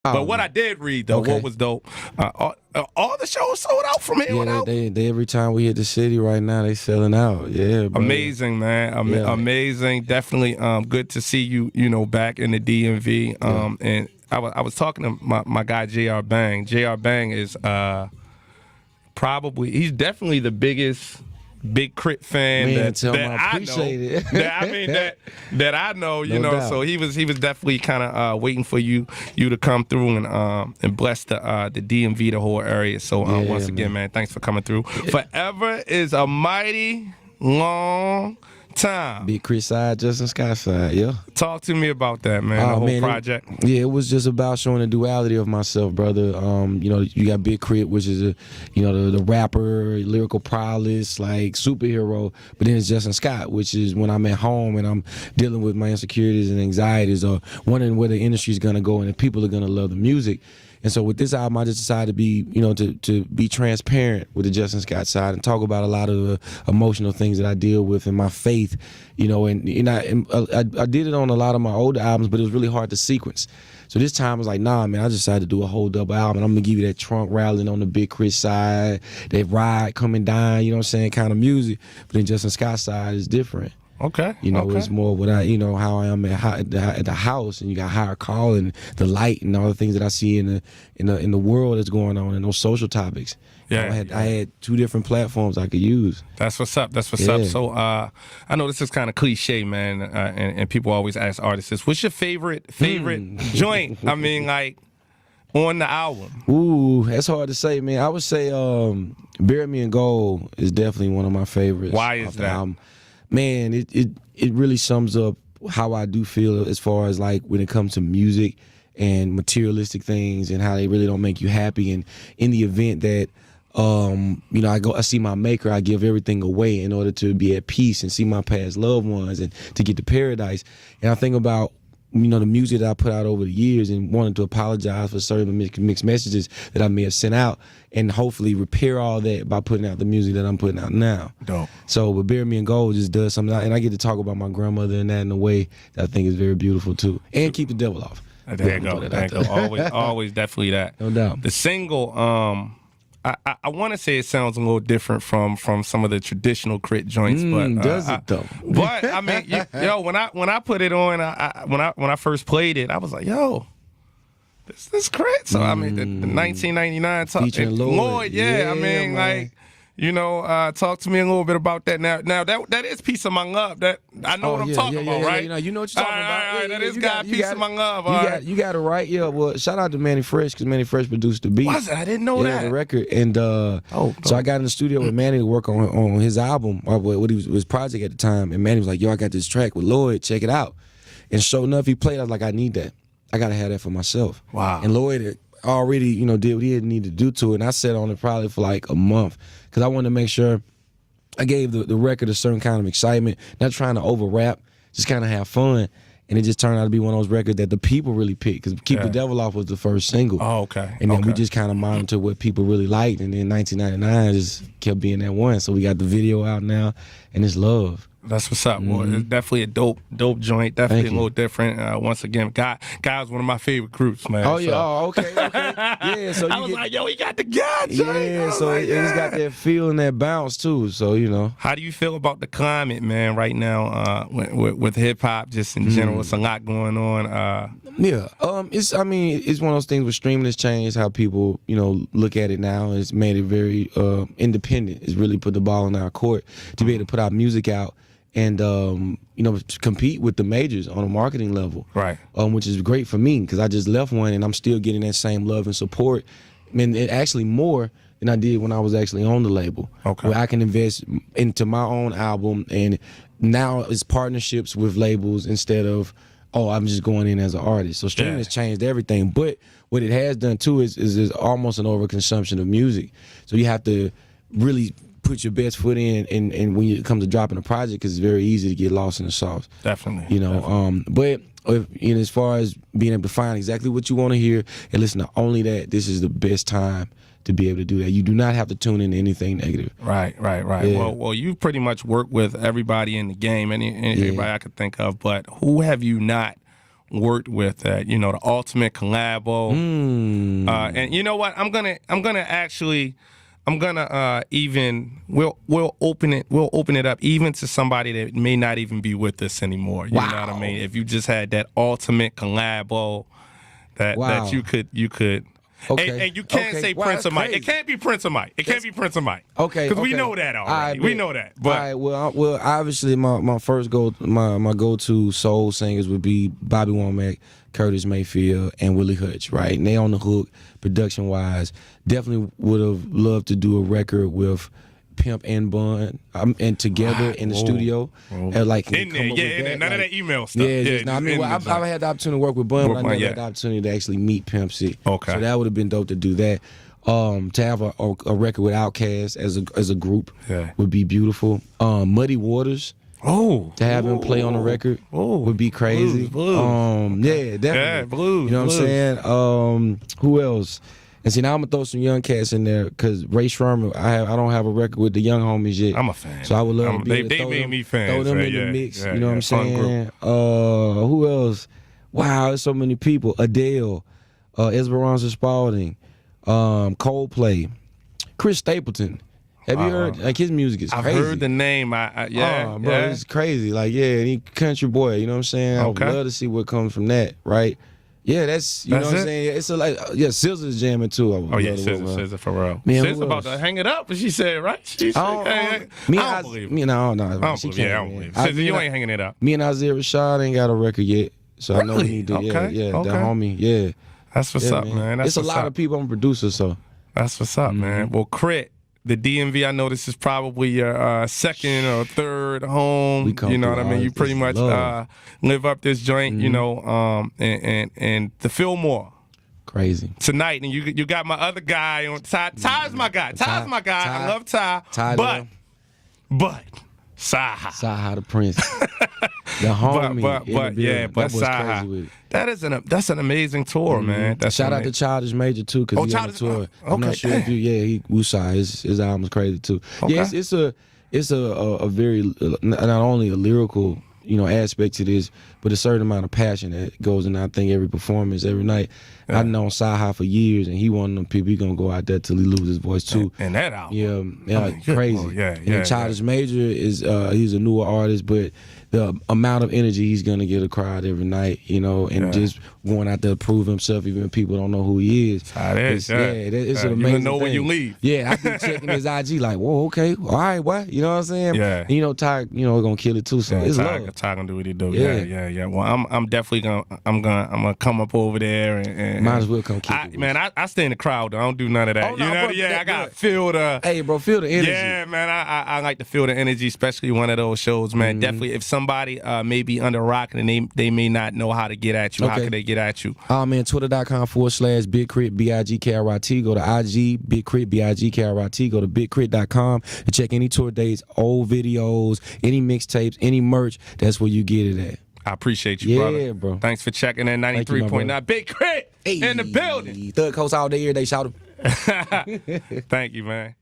But what I did read though, what was dope, all the shows sold out from here. Yeah, they every time we hit the city right now, they selling out. Yeah, brother. Amazing, man. Amazing. Definitely good to see you, back in the DMV. And I was talking to my guy J.R. Bang. J.R. Bang is he's definitely the biggest Big K.R.I.T fan that I know. That I know, doubt. So he was definitely kind of waiting for you to come through and bless the DMV, the whole area. So once again, man, thanks for coming through. Yeah. Forever is a mighty long time. Big K.R.I.T side, Justin Scott side, yeah. Talk to me about that, man. The whole project. It was just about showing the duality of myself, brother. You got Big K.R.I.T, which is the rapper, lyrical prowess, like superhero. But then it's Justin Scott, which is when I'm at home and I'm dealing with my insecurities and anxieties, or wondering where the industry's gonna go and if people are gonna love the music. And so with this album, I just decided to be, to be transparent with the Justin Scott side and talk about a lot of the emotional things that I deal with and my faith, and I did it on a lot of my older albums, but it was really hard to sequence. So this time I was like, nah, man, I just decided to do a whole double album. I'm gonna give you that trunk rattling on the Big K.R.I.T side, that ride coming down, kind of music. But then Justin Scott's side is different. Okay. It's more what how I am at the house, and you got higher call and the light and all the things that I see in the world that's going on and those social topics. Yeah, I had two different platforms I could use. That's what's up. So I know this is kind of cliche, man, and people always ask artists, what's your favorite joint? I mean, like, on the album. Ooh, that's hard to say, man. I would say Bury Me in Gold is definitely one of my favorites. Why is that? Album. Man, it really sums up how I do feel as far as like when it comes to music and materialistic things and how they really don't make you happy. And in the event that I see my maker, I give everything away in order to be at peace and see my past loved ones and to get to paradise. And I think about the music that I put out over the years and wanted to apologize for certain mixed messages that I may have sent out and hopefully repair all that by putting out the music that I'm putting out now. Dope. So, but Bury Me in Gold just does something, and I get to talk about my grandmother and that in a way that I think is very beautiful too. And keep the devil off. There you go. Always definitely that. No doubt. The single, I want to say it sounds a little different from some of the traditional K.R.I.T joints, but does it though? But I mean, when I put it on, when I first played it, I was like, yo, this is K.R.I.T. So I mean, the 1999 featuring Lloyd, I mean, man. Like. Talk to me a little bit about that. Now that is Piece of My Love. That I know what I'm talking about, right? You know what you're talking about. All right, that is God, Piece of My Love. You got it right. Yeah. Well, shout out to Manny Fresh because Manny Fresh produced the beat. Was it? I didn't know that. The record, and so I got in the studio with Manny to work on his album, or what his project at the time. And Manny was like, "Yo, I got this track with Lloyd. Check it out." And sure enough, he played. I was like, "I need that. I gotta have that for myself." Wow. And Lloyd already, did what he had need to do to it. And I sat on it probably for like a month because I wanted to make sure I gave the record a certain kind of excitement, not trying to over rap, just kind of have fun. And it just turned out to be one of those records that the people really picked because Keep the Devil Off was the first single. Oh, okay. And then we just kind of monitored what people really liked. And then 1999 just kept being that one. So we got the video out now, and it's love. That's what's up, boy. It's definitely a dope joint. Definitely a little different. Once again, Guy's one of my favorite groups, man. Oh, yeah. So. Oh, okay. Yeah, so I was like, yo, he got the guy joint. Yeah, so it's got that feel and that bounce, too. So, How do you feel about the climate, man, right now with hip-hop just in general? It's a lot going on. It's one of those things with streaming has changed how people, look at it now. It's made it very independent. It's really put the ball in our court to be able to put our music out and compete with the majors on a marketing level, right? Which is great for me because I just left one and I'm still getting that same love and support. I mean, it actually more than I did when I was actually on the label. Okay, where I can invest into my own album, and now it's partnerships with labels instead of I'm just going in as an artist. So streaming has changed everything, but what it has done too is almost an overconsumption of music. So you have to really put your best foot in and when it comes to dropping a project because it's very easy to get lost in the sauce. Definitely. But as far as being able to find exactly what you want to hear and listen to only that, this is the best time to be able to do that. You do not have to tune into anything negative. Right. Yeah. Well, you pretty much worked with everybody in the game, and everybody I could think of, but who have you not worked with that, you know, the Ultimate Collabo. And you know what? We'll open it up even to somebody that may not even be with us anymore. You know what I mean? If you just had that Ultimate Collabo that you could. Okay. And you can't say Prince of Mike. It can't be Prince of Mike. It can't be Prince of Mike. Okay. Because we know that already. We know that. But well, obviously my first my go-to soul singers would be Bobby Womack, Curtis Mayfield, and Willie Hutch, right? And they on the hook, production-wise. Definitely would have loved to do a record with Pimp and Bun and together in the studio. Like in there, none of that email stuff. I've had the opportunity to work with Bun, but I never had the opportunity to actually meet Pimp C. Okay. So that would have been dope to do that. To have a record with Outkast as a group would be beautiful. Muddy Waters. To have him play on the record would be crazy. Blues. Yeah, definitely. Yeah, blues. You know what I'm saying? Who else? And see, now I'm gonna throw some young cats in there because Ray Sherman, I don't have a record with the young homies yet. I'm a fan. So I would love to be they made me fans. Throw them in the mix. You know what I'm saying? Who else? Wow, there's so many people. Adele, Esperanza Spalding, Coldplay, Chris Stapleton. Have you heard? Like his music is crazy. I've heard the name. It's crazy. Like he country boy. You know what I'm saying? I would love to see what comes from that. Right. Yeah, that's know what I'm saying. It's SZA's jamming too. SZA for real. SZA about to hang it up, but she said right. She said, I don't believe it. I don't believe it. You ain't hanging it up. Me and Isaiah Rashad ain't got a record yet, so I know we need to. The homie. Yeah, that's what's up, man. It's a lot of people. I'm a producer, so that's what's up, man. Well, K.R.I.T, the DMV, I know this is probably your second or third home. You know what I mean? You pretty much live up this joint, you know, and the Fillmore. Crazy. Tonight, and you got my other guy on. Ty's my guy. Ty's my guy. I love Ty. But Saha the Prince. The homie. But Saha. That's an amazing tour, man. Shout out to Childish Major too, because he's on the tour. I'm not sure if you. Wusa. His album is crazy too. Okay. Yeah, it's a very not only a lyrical aspect to this, but a certain amount of passion that goes in. I think every performance, every night. I've known Saha for years, and he one of them people. He gonna go out there till he loses his voice too. And that album, crazy. And Childish Major is he's a newer artist, but the amount of energy he's gonna get a crowd every night, and just going out there to prove himself, even if people don't know who he is. It's an amazing thing. Know when you leave. Yeah, I be checking his IG like, whoa, okay, all right, what? You know what I'm saying? Yeah. And, Ty, gonna kill it too. So it's love. Ty gonna do what he do. Yeah. Well, I'm definitely gonna come up over there and might as well come kick it. Man, I stay in the crowd. I don't do none of that. I gotta feel the. Hey, bro, feel the energy. Yeah, man, I like to feel the energy, especially one of those shows, man. Definitely, if somebody may be under rock and they may not know how to get at you, how can they get at you? Man, Twitter.com/Big K.R.I.T, BIGKRIT. Go to IG, Big K.R.I.T, BIGKRIT. Go to BigK.com and check any tour dates, old videos, any mixtapes, any merch. That's where you get it at. I appreciate you, brother. Yeah, bro. Thanks for checking in. 93.9 Big K.R.I.T in the building. Thug Coast all day, every day. Shout out. Thank you, man.